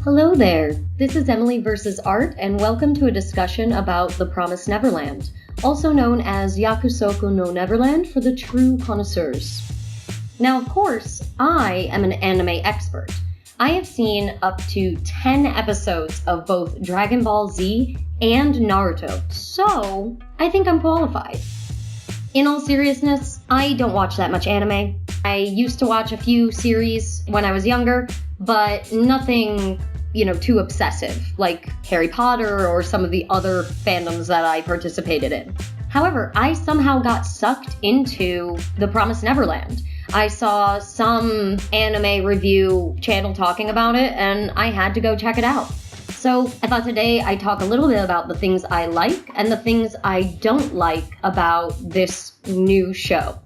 Hello there, this is Emily vs. Art, and welcome to a discussion about The Promised Neverland, also known as Yakusoku no Neverland for the true connoisseurs. Now, of course, I am an anime expert. I have seen up to 10 episodes of both Dragon Ball Z and Naruto, so I think I'm qualified. In all seriousness, I don't watch that much anime. I used to watch a few series when I was younger, but nothing, too obsessive, like Harry Potter or some of the other fandoms that I participated in. However, I somehow got sucked into The Promised Neverland. I saw some anime review channel talking about it, and I had to go check it out. So I thought today I'd talk a little bit about the things I like and the things I don't like about this new show.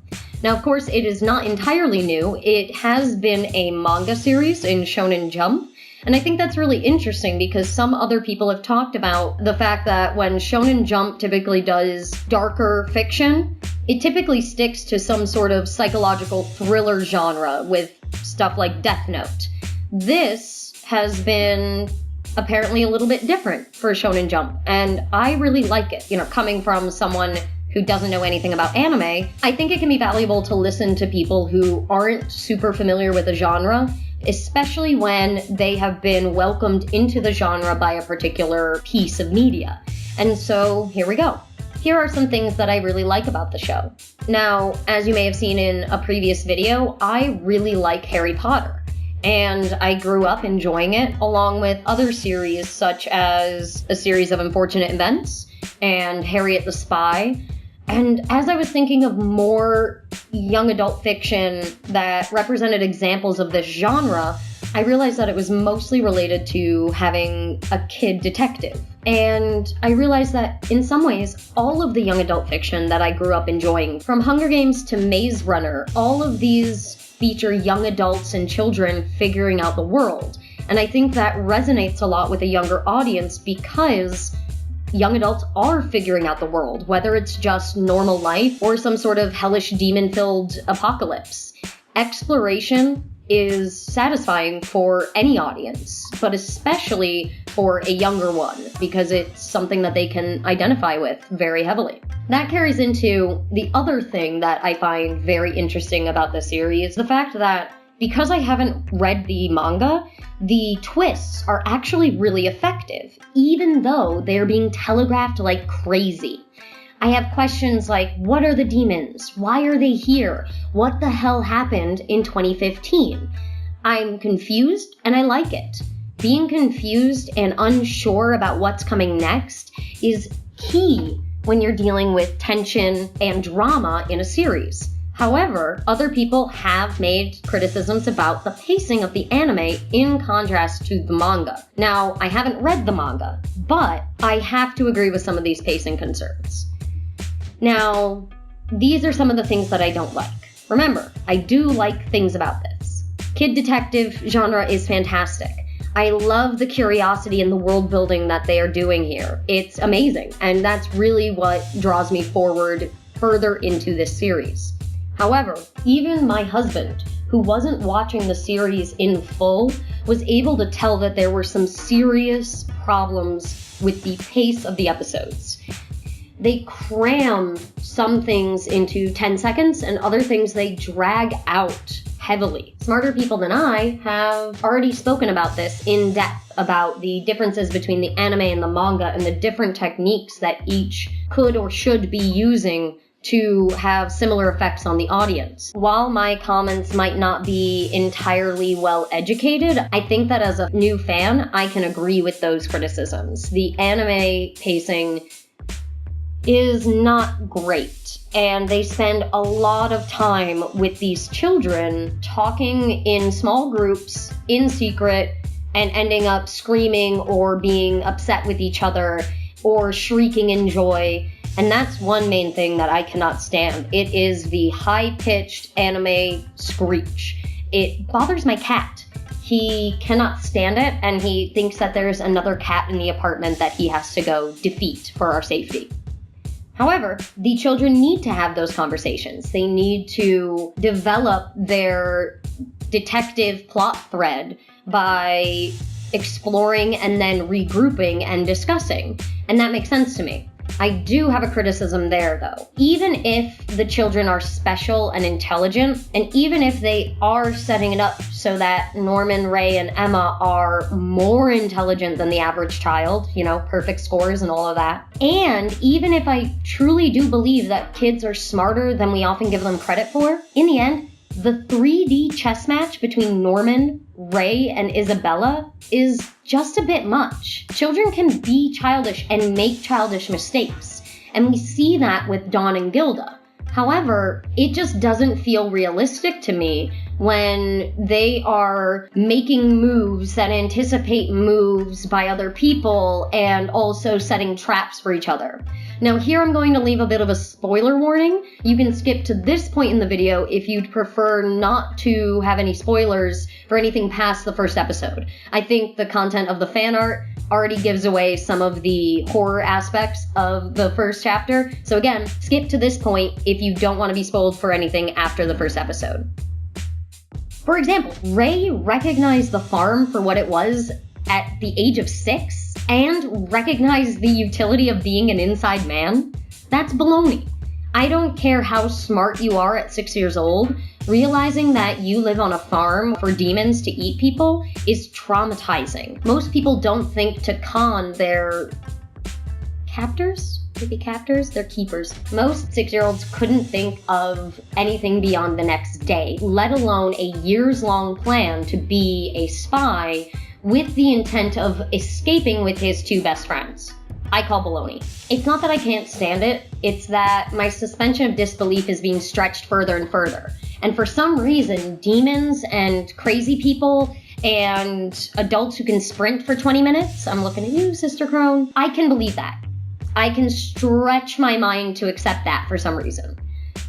Now, of course, it is not entirely new. It has been a manga series in Shonen Jump, and I think that's really interesting because some other people have talked about the fact that when Shonen Jump typically does darker fiction, it typically sticks to some sort of psychological thriller genre with stuff like Death Note. This has been apparently a little bit different for Shonen Jump, and I really like it. Coming from someone who doesn't know anything about anime, I think it can be valuable to listen to people who aren't super familiar with the genre, especially when they have been welcomed into the genre by a particular piece of media. And so here we go. Here are some things that I really like about the show. Now, as you may have seen in a previous video, I really like Harry Potter, and I grew up enjoying it along with other series such as A Series of Unfortunate Events and Harriet the Spy. And as I was thinking of more young adult fiction that represented examples of this genre, I realized that it was mostly related to having a kid detective. And I realized that in some ways, all of the young adult fiction that I grew up enjoying, from Hunger Games to Maze Runner, all of these feature young adults and children figuring out the world. And I think that resonates a lot with a younger audience because young adults are figuring out the world, whether it's just normal life or some sort of hellish demon-filled apocalypse. Exploration is satisfying for any audience, but especially for a younger one, because it's something that they can identify with very heavily. That carries into the other thing that I find very interesting about the series, the fact that because I haven't read the manga, the twists are actually really effective, even though they're being telegraphed like crazy. I have questions like, what are the demons? Why are they here? What the hell happened in 2015? I'm confused, and I like it. Being confused and unsure about what's coming next is key when you're dealing with tension and drama in a series. However, other people have made criticisms about the pacing of the anime in contrast to the manga. Now, I haven't read the manga, but I have to agree with some of these pacing concerns. Now, these are some of the things that I don't like. Remember, I do like things about this. Kid detective genre is fantastic. I love the curiosity and the world building that they are doing here. It's amazing, and that's really what draws me forward further into this series. However, even my husband, who wasn't watching the series in full, was able to tell that there were some serious problems with the pace of the episodes. They cram some things into 10 seconds and other things they drag out heavily. Smarter people than I have already spoken about this in depth, about the differences between the anime and the manga and the different techniques that each could or should be using to have similar effects on the audience. While my comments might not be entirely well educated, I think that as a new fan, I can agree with those criticisms. The anime pacing is not great, and they spend a lot of time with these children talking in small groups, in secret, and ending up screaming or being upset with each other or shrieking in joy. And that's one main thing that I cannot stand. It is the high-pitched anime screech. It bothers my cat. He cannot stand it, and he thinks that there's another cat in the apartment that he has to go defeat for our safety. However, the children need to have those conversations. They need to develop their detective plot thread by exploring and then regrouping and discussing. And that makes sense to me. I do have a criticism there, though. Even if the children are special and intelligent, and even if they are setting it up so that Norman, Ray, and Emma are more intelligent than the average child, perfect scores and all of that, and even if I truly do believe that kids are smarter than we often give them credit for, in the end, the 3D chess match between Norman, Ray, and Isabella is just a bit much. Children can be childish and make childish mistakes, and we see that with Dawn and Gilda. However, it just doesn't feel realistic to me when they are making moves that anticipate moves by other people and also setting traps for each other. Now here I'm going to leave a bit of a spoiler warning. You can skip to this point in the video if you'd prefer not to have any spoilers for anything past the first episode. I think the content of the fan art already gives away some of the horror aspects of the first chapter. So again, skip to this point if you don't want to be spoiled for anything after the first episode. For example, Ray recognized the farm for what it was at the age of 6 and recognized the utility of being an inside man. That's baloney. I don't care how smart you are at 6 years old, realizing that you live on a farm for demons to eat people is traumatizing. Most people don't think to con their captors? Maybe captors? They're keepers. Most 6-year-olds couldn't think of anything beyond the next day, let alone a years-long plan to be a spy with the intent of escaping with his 2 best friends. I call baloney. It's not that I can't stand it, it's that my suspension of disbelief is being stretched further and further. And for some reason, demons and crazy people and adults who can sprint for 20 minutes, I'm looking at you, Sister Crone, I can believe that. I can stretch my mind to accept that for some reason.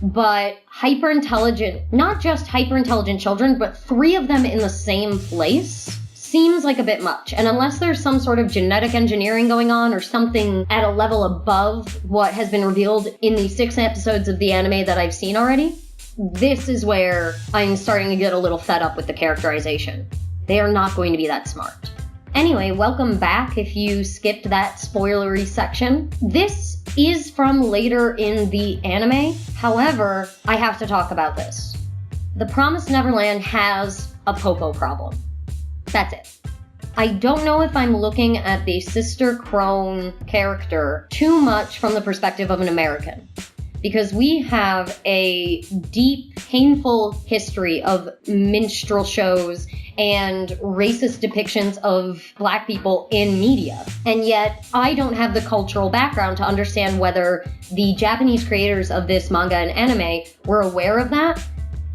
But hyper-intelligent, not just hyper-intelligent children, but 3 of them in the same place seems like a bit much. And unless there's some sort of genetic engineering going on or something at a level above what has been revealed in the 6 episodes of the anime that I've seen already, this is where I'm starting to get a little fed up with the characterization. They are not going to be that smart. Anyway, welcome back if you skipped that spoilery section. This is from later in the anime. However, I have to talk about this. The Promised Neverland has a popo problem. That's it. I don't know if I'm looking at the Sister Crone character too much from the perspective of an American, because we have a deep, painful history of minstrel shows and racist depictions of Black people in media. And yet, I don't have the cultural background to understand whether the Japanese creators of this manga and anime were aware of that.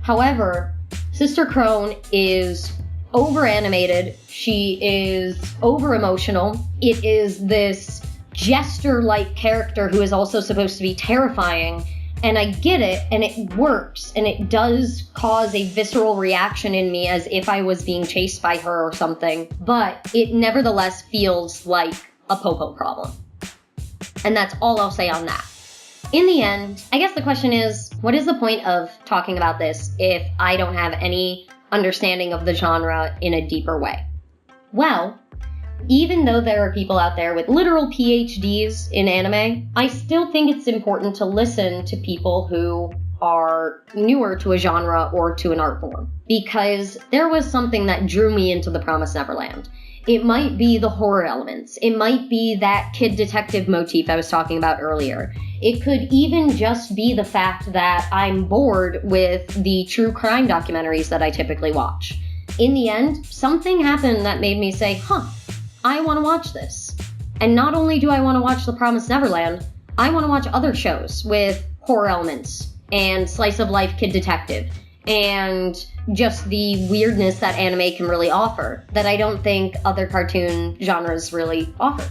However, Sister Crone is over-animated, she is over-emotional, it is this jester-like character who is also supposed to be terrifying, and I get it, and it works, and it does cause a visceral reaction in me as if I was being chased by her or something, but it nevertheless feels like a popo problem. And that's all I'll say on that. In the end, I guess the question is, what is the point of talking about this if I don't have any understanding of the genre in a deeper way? Well, even though there are people out there with literal PhDs in anime, I still think it's important to listen to people who are newer to a genre or to an art form, because there was something that drew me into The Promised Neverland. It might be the horror elements. It might be that kid detective motif I was talking about earlier. It could even just be the fact that I'm bored with the true crime documentaries that I typically watch. In the end, something happened that made me say, I want to watch this. And not only do I want to watch The Promised Neverland, I want to watch other shows with horror elements and slice of life kid detective and just the weirdness that anime can really offer that I don't think other cartoon genres really offer.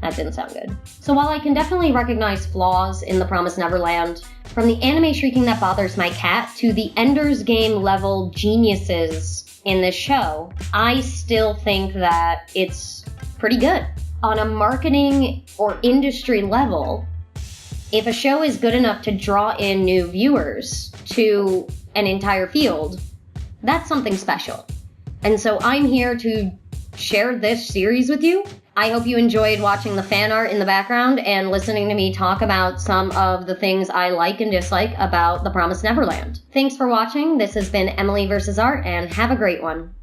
That didn't sound good. So while I can definitely recognize flaws in The Promised Neverland, from the anime shrieking that bothers my cat to the Ender's Game level geniuses in this show, I still think that it's pretty good. On a marketing or industry level, if a show is good enough to draw in new viewers to an entire field, that's something special. And so I'm here to share this series with you. I hope you enjoyed watching the fan art in the background and listening to me talk about some of the things I like and dislike about The Promised Neverland. Thanks for watching. This has been Emily vs. Art, and have a great one.